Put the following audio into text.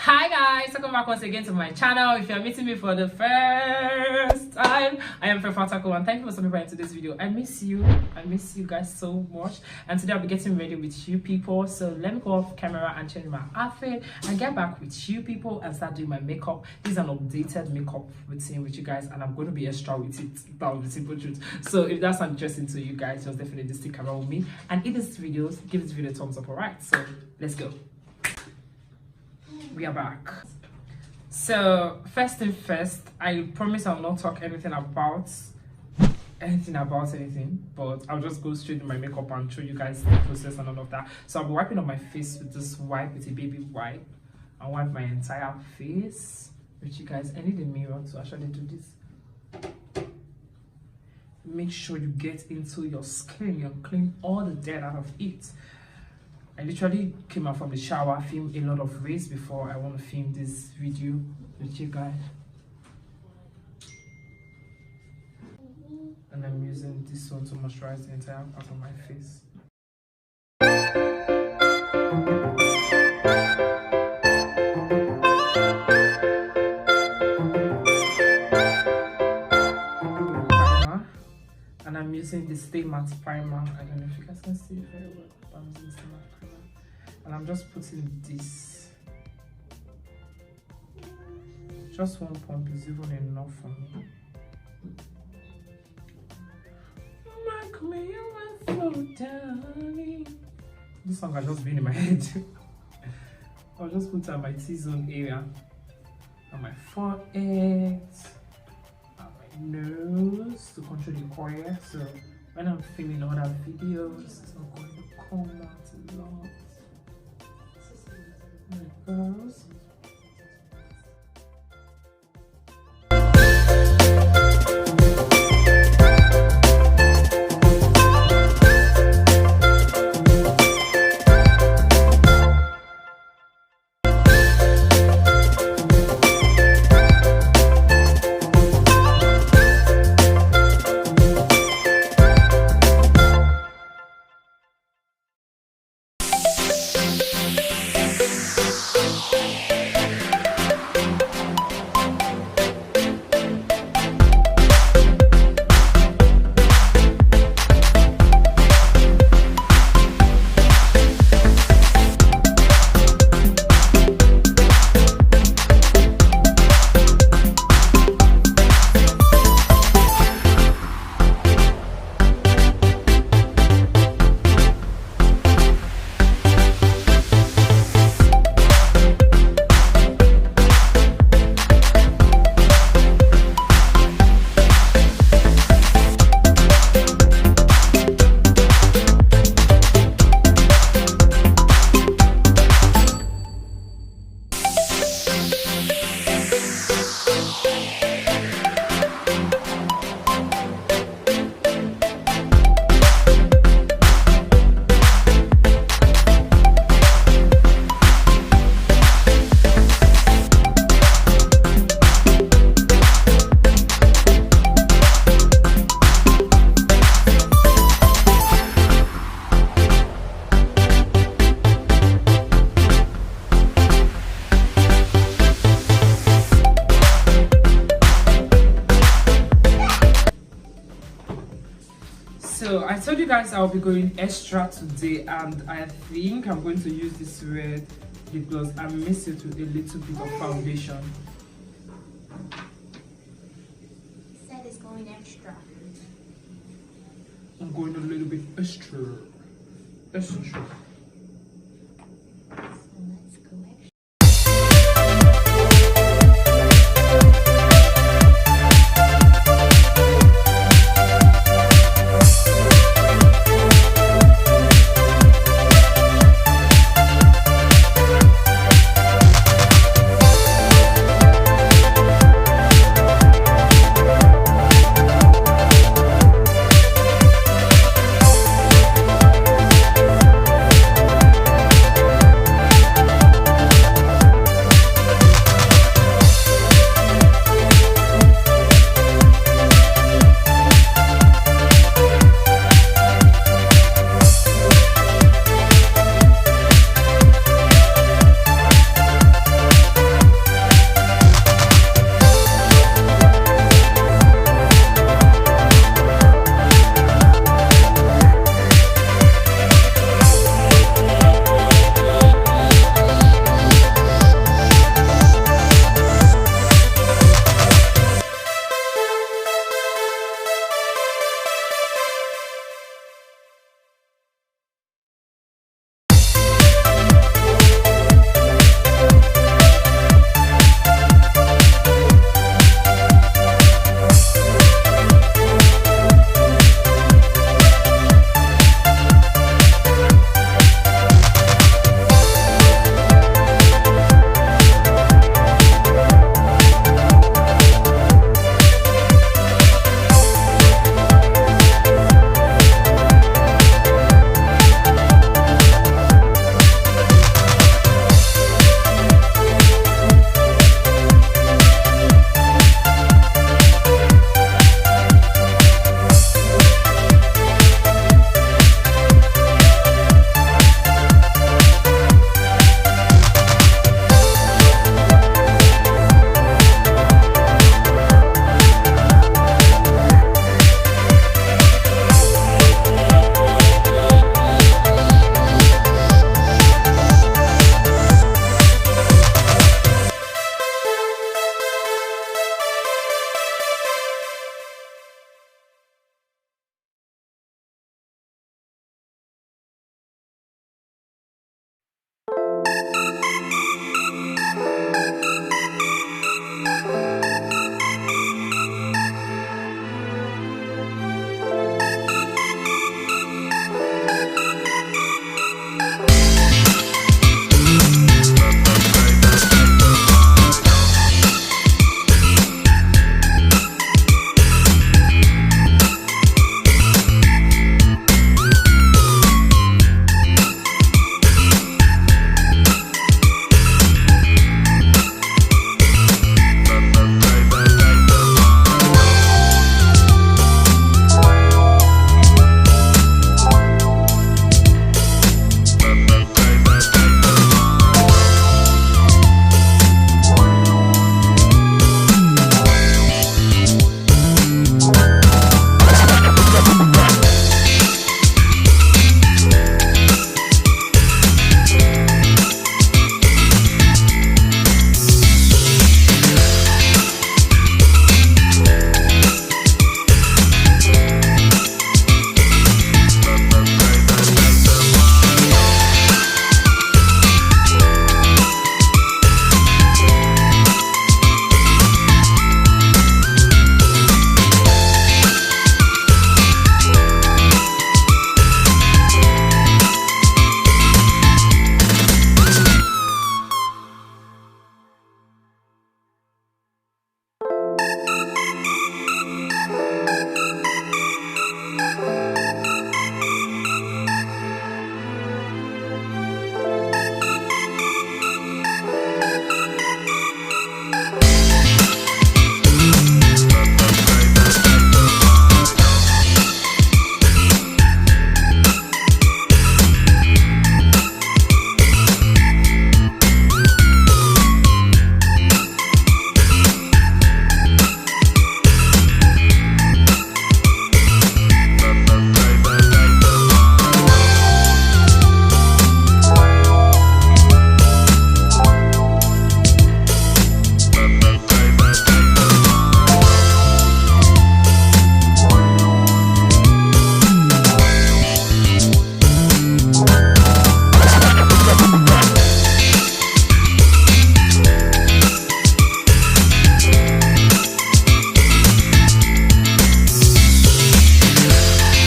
Hi guys, welcome back once again to my channel. If you're meeting me for the first time, I am Fefarater and thank you for stopping by into this video. I miss you guys so much, and today I'll be getting ready with you people. So let me go off camera and change my outfit and get back with you people and start doing my makeup. This is an updated makeup routine with you guys, and I'm going to be extra with it. That was the simple truth. So if that's interesting to you guys, just definitely stick around with me and in this video, give this video a thumbs up. All right, so let's go. We are back. So first thing first, I promise I'll not talk anything, but I'll just go straight to my makeup and show you guys the process and all of that. So I'll be wiping up my face with this wipe, with a baby wipe. I wipe my entire face with you guys. I need a mirror to actually do this. Make sure you get into your skin and clean all the dirt out of it. I literally came out from the shower, filmed a lot of race before I want to film this video with you guys. And I'm using this one to moisturize the entire part of my face. Primer. And I'm using the Stay Matte Primer. I don't know if you guys can see it very well, but I'm using Stay Matte Primer. And I'm just putting this. Just one pump is even enough for me. This song has just been in my head. I'll just put it on my T-zone area, on my forehead, on my nose to control the oil. So when I'm filming other videos, it's not going to come out a lot. There it goes. So I told you guys I'll be going extra today, and I think I'm going to use this red lip gloss and mix it with a little bit of foundation. Said it's going extra. I'm going a little bit extra.